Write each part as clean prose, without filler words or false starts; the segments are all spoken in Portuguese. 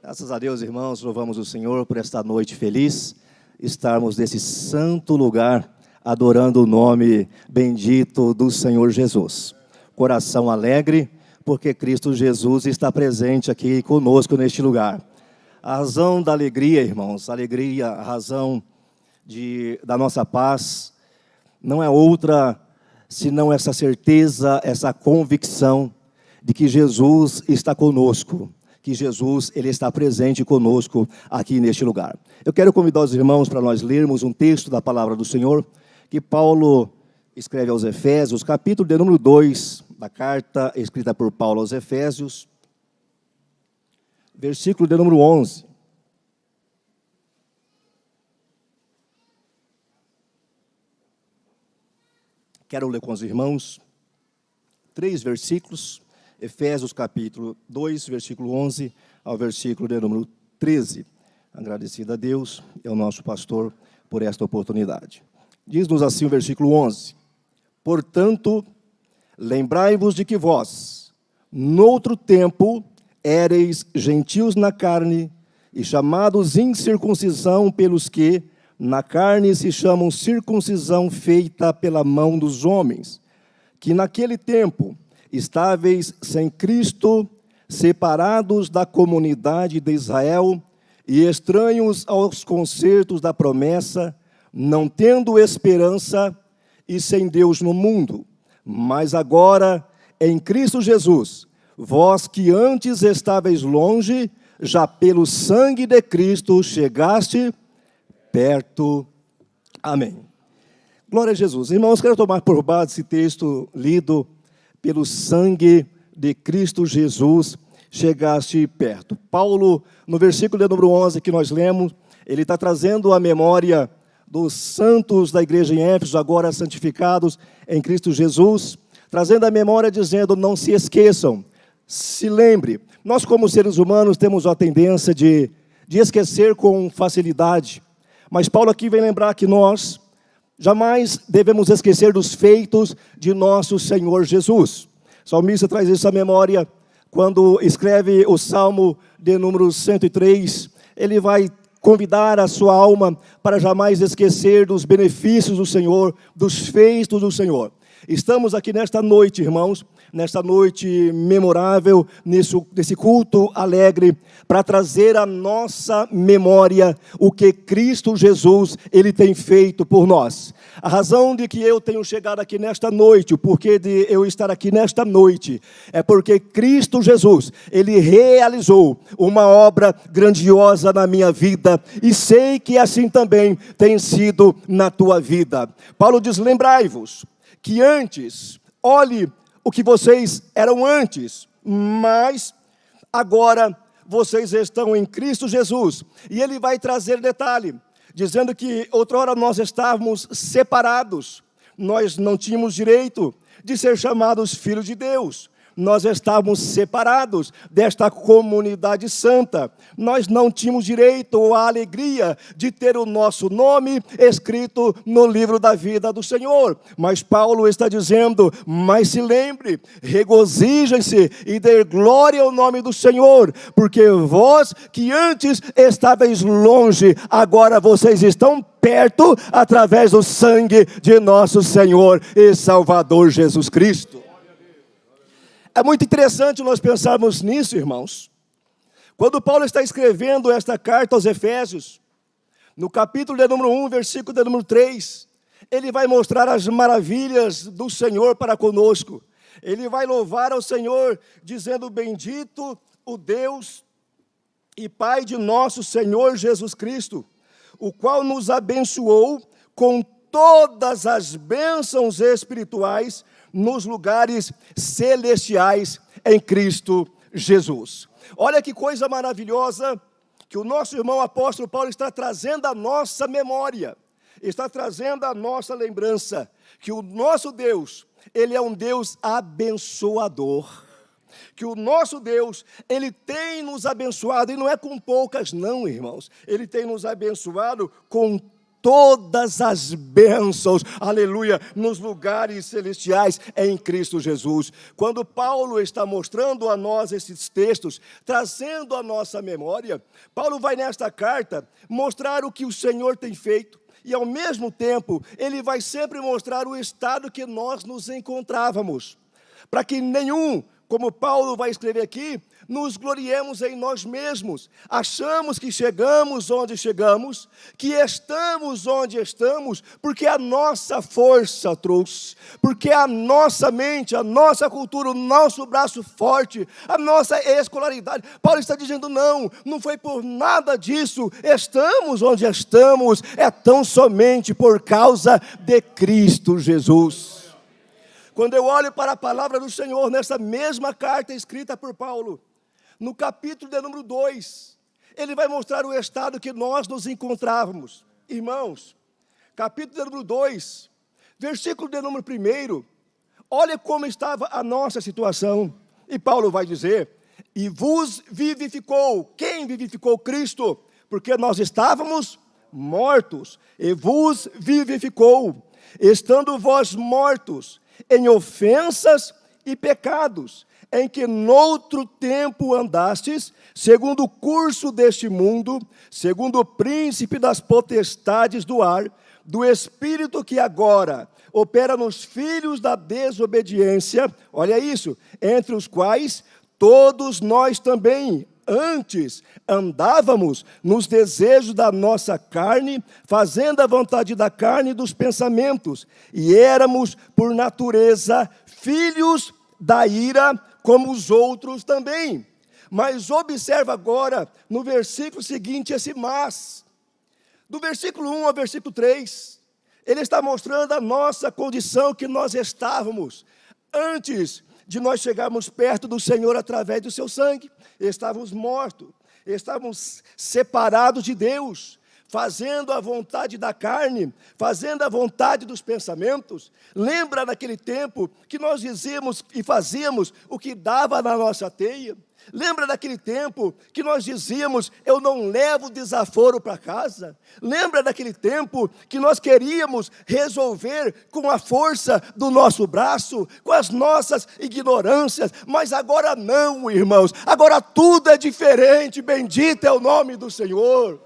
Graças a Deus, irmãos, louvamos o Senhor por esta noite feliz, estarmos nesse santo lugar, adorando o nome bendito do Senhor Jesus. Coração alegre, porque Cristo Jesus está presente aqui conosco neste lugar. A razão da alegria, irmãos, a razão da nossa paz, não é outra senão essa certeza, essa convicção de que Jesus está conosco, que Jesus ele está presente conosco aqui neste lugar. Eu quero convidar os irmãos para nós lermos um texto da palavra do Senhor, que Paulo escreve aos Efésios, capítulo de número 2, da carta escrita por Paulo aos Efésios, versículo de número 11. Quero ler com os irmãos 3 versículos, Efésios capítulo 2, versículo 11 ao versículo de número 13. Agradecido a Deus e ao nosso pastor por esta oportunidade. Diz-nos assim o versículo 11: Portanto, lembrai-vos de que vós, noutro tempo, éreis gentios na carne e chamados incircuncisão pelos que, na carne, se chamam circuncisão feita pela mão dos homens, que naquele tempo estáveis sem Cristo, separados da comunidade de Israel e estranhos aos concertos da promessa, não tendo esperança e sem Deus no mundo. Mas agora, em Cristo Jesus, vós que antes estáveis longe, já pelo sangue de Cristo chegaste perto. Amém. Glória a Jesus. Irmãos, quero tomar por base esse texto lido: pelo sangue de Cristo Jesus chegaste perto. Paulo, no versículo de número 11 que nós lemos, ele está trazendo a memória dos santos da igreja em Éfeso, agora santificados em Cristo Jesus, trazendo a memória dizendo: não se esqueçam, se lembre. Nós, como seres humanos, temos a tendência de esquecer com facilidade, mas Paulo aqui vem lembrar que nós jamais devemos esquecer dos feitos de nosso Senhor Jesus. O salmista traz essa memória quando escreve o Salmo de número 103. Ele vai convidar a sua alma para jamais esquecer dos benefícios do Senhor, dos feitos do Senhor. Estamos aqui nesta noite, irmãos, nesta noite memorável, nesse culto alegre, para trazer à nossa memória o que Cristo Jesus, Ele tem feito por nós. A razão de que eu tenho chegado aqui nesta noite, o porquê de eu estar aqui nesta noite, é porque Cristo Jesus, Ele realizou uma obra grandiosa na minha vida, e sei que assim também tem sido na tua vida. Paulo diz: lembrai-vos que antes, olhe o que vocês eram antes, mas agora vocês estão em Cristo Jesus. E ele vai trazer detalhe, dizendo que outrora nós estávamos separados, nós não tínhamos direito de ser chamados filhos de Deus. Nós estávamos separados desta comunidade santa. Nós não tínhamos direito ou a alegria de ter o nosso nome escrito no livro da vida do Senhor. Mas Paulo está dizendo: mas se lembre, regozijem-se e dê glória ao nome do Senhor, porque vós que antes estáveis longe, agora vocês estão perto através do sangue de nosso Senhor e Salvador Jesus Cristo. É muito interessante nós pensarmos nisso, irmãos. Quando Paulo está escrevendo esta carta aos Efésios, no capítulo de número 1, versículo de número 3, ele vai mostrar as maravilhas do Senhor para conosco. Ele vai louvar ao Senhor, dizendo: bendito o Deus e Pai de nosso Senhor Jesus Cristo, o qual nos abençoou com todas as bênçãos espirituais nos lugares celestiais em Cristo Jesus. Olha que coisa maravilhosa que o nosso irmão apóstolo Paulo está trazendo à nossa memória, está trazendo à nossa lembrança, que o nosso Deus, Ele é um Deus abençoador, que o nosso Deus, Ele tem nos abençoado, e não é com poucas não, irmãos, Ele tem nos abençoado com todas as bênçãos, aleluia, nos lugares celestiais em Cristo Jesus. Quando Paulo está mostrando a nós esses textos, trazendo a nossa memória, Paulo vai nesta carta mostrar o que o Senhor tem feito. E ao mesmo tempo, ele vai sempre mostrar o estado que nós nos encontrávamos. Para que nenhum, como Paulo vai escrever aqui, nos gloriemos em nós mesmos. Achamos que chegamos onde chegamos, que estamos onde estamos, porque a nossa força trouxe, porque a nossa mente, a nossa cultura, o nosso braço forte, a nossa escolaridade. Paulo está dizendo, não foi por nada disso, estamos onde estamos, é tão somente por causa de Cristo Jesus. Quando eu olho para a palavra do Senhor, nessa mesma carta escrita por Paulo, no capítulo de número 2, ele vai mostrar o estado que nós nos encontrávamos. Irmãos, capítulo de número 2, versículo de número 1, olha como estava a nossa situação. E Paulo vai dizer, e vos vivificou. Quem vivificou? Cristo, porque nós estávamos mortos, e vos vivificou, estando vós mortos em ofensas e pecados, em que noutro tempo andastes, segundo o curso deste mundo, segundo o príncipe das potestades do ar, do espírito que agora opera nos filhos da desobediência, olha isso, entre os quais todos nós também antes andávamos nos desejos da nossa carne, fazendo a vontade da carne e dos pensamentos, e éramos, por natureza, filhos da ira, como os outros também. Mas observa agora, no versículo seguinte, esse mas. Do versículo 1 ao versículo 3, ele está mostrando a nossa condição que nós estávamos antes de nós chegarmos perto do Senhor através do seu sangue. Estávamos mortos, estávamos separados de Deus, fazendo a vontade da carne, fazendo a vontade dos pensamentos. Lembra naquele tempo que nós dizíamos e fazíamos o que dava na nossa teia? Lembra daquele tempo que nós dizíamos, eu não levo desaforo para casa? Lembra daquele tempo que nós queríamos resolver com a força do nosso braço, com as nossas ignorâncias? Mas agora não, irmãos, agora tudo é diferente, bendito é o nome do Senhor.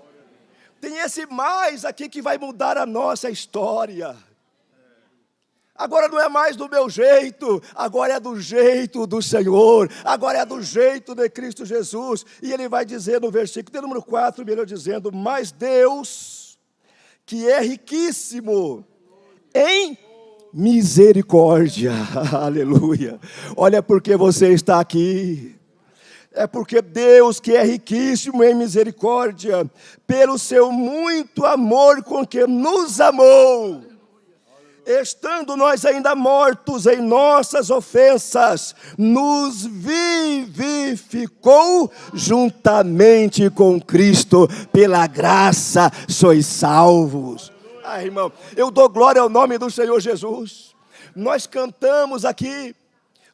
Tem esse mais aqui que vai mudar a nossa história. Agora não é mais do meu jeito, agora é do jeito do Senhor, agora é do jeito de Cristo Jesus. E ele vai dizer no versículo de número 4, melhor dizendo, mas Deus, que é riquíssimo em misericórdia, aleluia. Olha porque você está aqui. É porque Deus, que é riquíssimo em misericórdia, pelo seu muito amor com que nos amou, estando nós ainda mortos em nossas ofensas, nos vivificou juntamente com Cristo, pela graça sois salvos. Irmão, eu dou glória ao nome do Senhor Jesus. Nós cantamos aqui,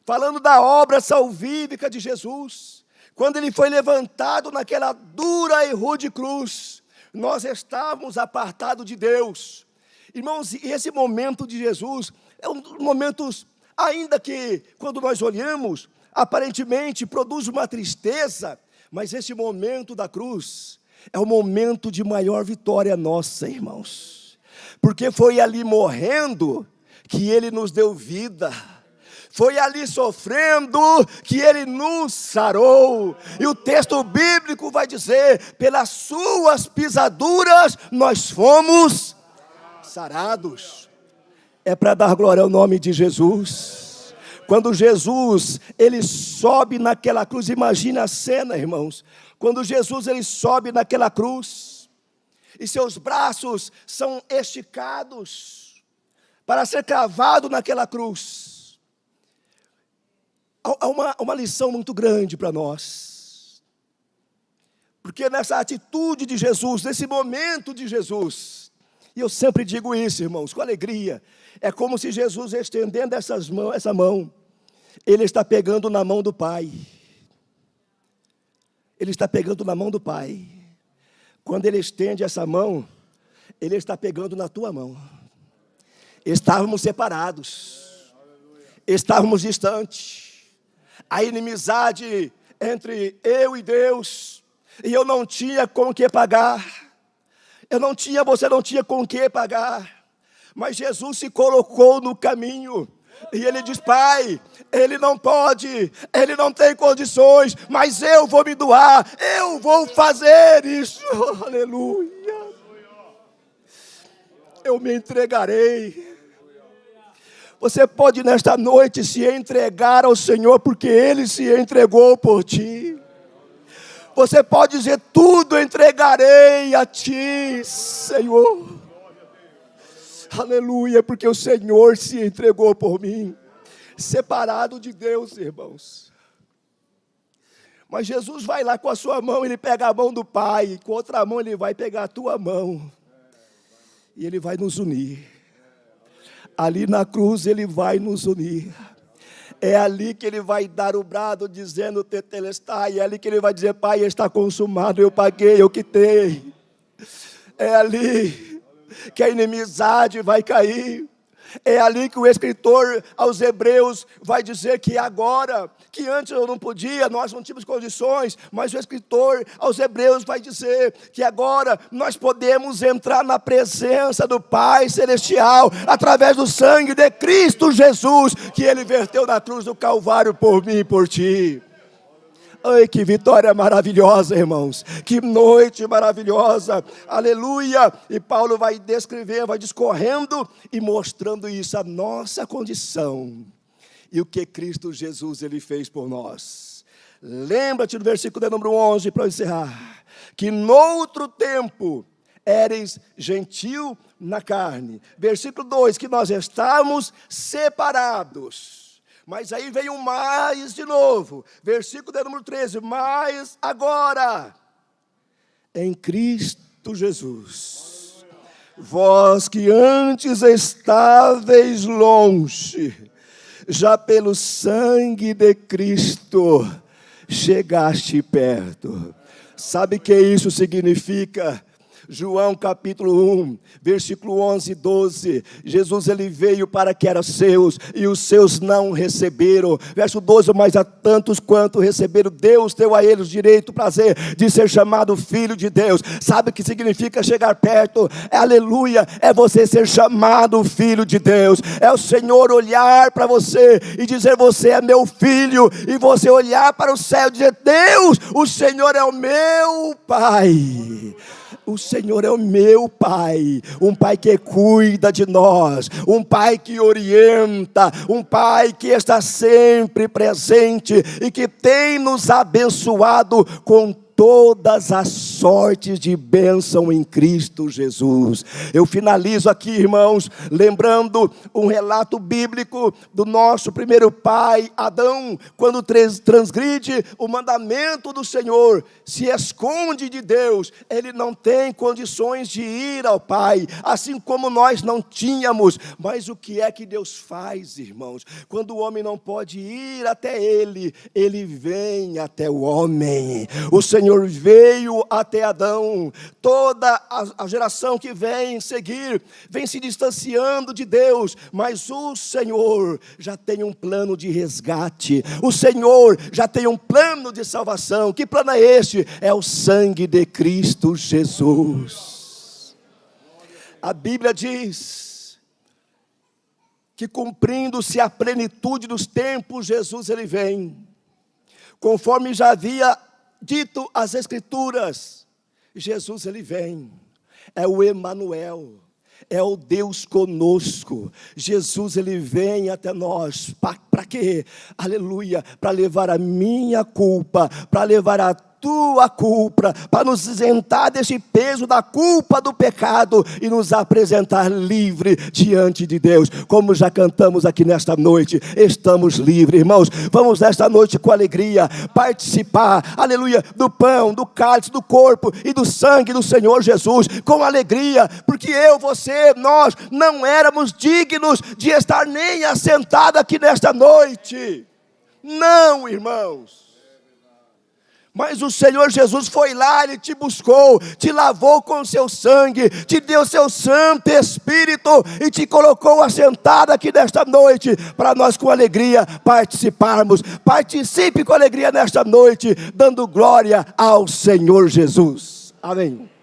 falando da obra salvífica de Jesus. Quando ele foi levantado naquela dura e rude cruz, nós estávamos apartados de Deus. Irmãos, e esse momento de Jesus é um dos momentos, ainda que quando nós olhamos, aparentemente produz uma tristeza, mas esse momento da cruz é o momento de maior vitória nossa, irmãos. Porque foi ali morrendo que ele nos deu vida. Foi ali sofrendo que ele nos sarou. E o texto bíblico vai dizer, pelas suas pisaduras nós fomos sarados. É para dar glória ao nome de Jesus. Quando Jesus, ele sobe naquela cruz, imagina a cena, irmãos. Quando Jesus, ele sobe naquela cruz, e seus braços são esticados, para ser cravado naquela cruz. Há uma lição muito grande para nós. Porque nessa atitude de Jesus, nesse momento de Jesus, e eu sempre digo isso, irmãos, com alegria, é como se Jesus estendendo essa mão, ele está pegando na mão do Pai. Ele está pegando na mão do Pai. Quando ele estende essa mão, Ele está pegando na tua mão. Estávamos separados, estávamos distantes, a inimizade entre eu e Deus, e eu não tinha com o que pagar, você não tinha com o que pagar, mas Jesus se colocou no caminho, e Ele diz: Pai, Ele não pode, Ele não tem condições, mas eu vou me doar, eu vou fazer isso, aleluia, eu me entregarei. Você pode nesta noite se entregar ao Senhor, porque Ele se entregou por ti. Você pode dizer: tudo entregarei a ti, Senhor. Aleluia, porque o Senhor se entregou por mim. Separado de Deus, irmãos. Mas Jesus vai lá com a sua mão, Ele pega a mão do Pai, com outra mão Ele vai pegar a tua mão. E Ele vai nos unir. Ali na cruz Ele vai nos unir. É ali que Ele vai dar o brado dizendo tetelestai. É ali que Ele vai dizer: Pai, está consumado, eu paguei, eu quitei. É ali que a inimizade vai cair. É ali que o escritor aos Hebreus vai dizer que agora, que antes eu não podia, nós não tínhamos condições, mas o escritor aos Hebreus vai dizer que agora nós podemos entrar na presença do Pai Celestial, através do sangue de Cristo Jesus, que Ele verteu na cruz do Calvário por mim e por ti. Ai, que vitória maravilhosa, irmãos, que noite maravilhosa, aleluia. E Paulo vai descrever, vai discorrendo e mostrando isso, a nossa condição e o que Cristo Jesus Ele fez por nós. Lembra-te do versículo de número 11, para encerrar, que noutro tempo éreis gentil na carne. Versículo 2, que nós estamos separados. Mas aí vem um mais de novo, versículo de número 13, mas agora, em Cristo Jesus, vós que antes estáveis longe, já pelo sangue de Cristo, chegaste perto. Sabe o que isso significa? João capítulo 1, versículo 11 e 12, Jesus Ele veio para que eram seus, e os seus não receberam. Verso 12, mas a tantos quanto receberam, Deus deu a eles o direito, o prazer de ser chamado filho de Deus. Sabe o que significa chegar perto? É aleluia, é você ser chamado filho de Deus, é o Senhor olhar para você e dizer: você é meu filho, e você olhar para o céu e dizer: Deus, o Senhor é o meu Pai. O Senhor é o meu Pai, um Pai que cuida de nós, um Pai que orienta, um Pai que está sempre presente e que tem nos abençoado com todas as sortes de bênção em Cristo Jesus. Eu finalizo aqui, irmãos, lembrando um relato bíblico do nosso primeiro pai, Adão, quando transgride o mandamento do Senhor, se esconde de Deus, ele não tem condições de ir ao Pai, assim como nós não tínhamos. Mas o que é que Deus faz, irmãos? Quando o homem não pode ir até Ele, Ele vem até o homem. O Senhor veio até Adão. Toda a geração que vem seguir, vem se distanciando de Deus, mas o Senhor já tem um plano de resgate, o Senhor já tem um plano de salvação. Que plano é este? É o sangue de Cristo Jesus. A Bíblia diz que, cumprindo-se a plenitude dos tempos, Jesus Ele vem, conforme já havia dito as Escrituras. Jesus Ele vem, é o Emanuel, é o Deus conosco. Jesus Ele vem até nós, para quê? Aleluia, para levar a minha culpa, para levar a tua culpa, para nos isentar deste peso da culpa do pecado e nos apresentar livre diante de Deus. Como já cantamos aqui nesta noite, estamos livres, irmãos. Vamos nesta noite com alegria participar, aleluia, do pão, do cálice, do corpo e do sangue do Senhor Jesus, com alegria, porque eu, você, nós não éramos dignos de estar nem assentados aqui nesta noite. Não, irmãos. Mas o Senhor Jesus foi lá, Ele te buscou, te lavou com seu sangue, te deu seu Santo Espírito e te colocou assentado aqui nesta noite, para nós com alegria participarmos. Participe com alegria nesta noite, dando glória ao Senhor Jesus. Amém.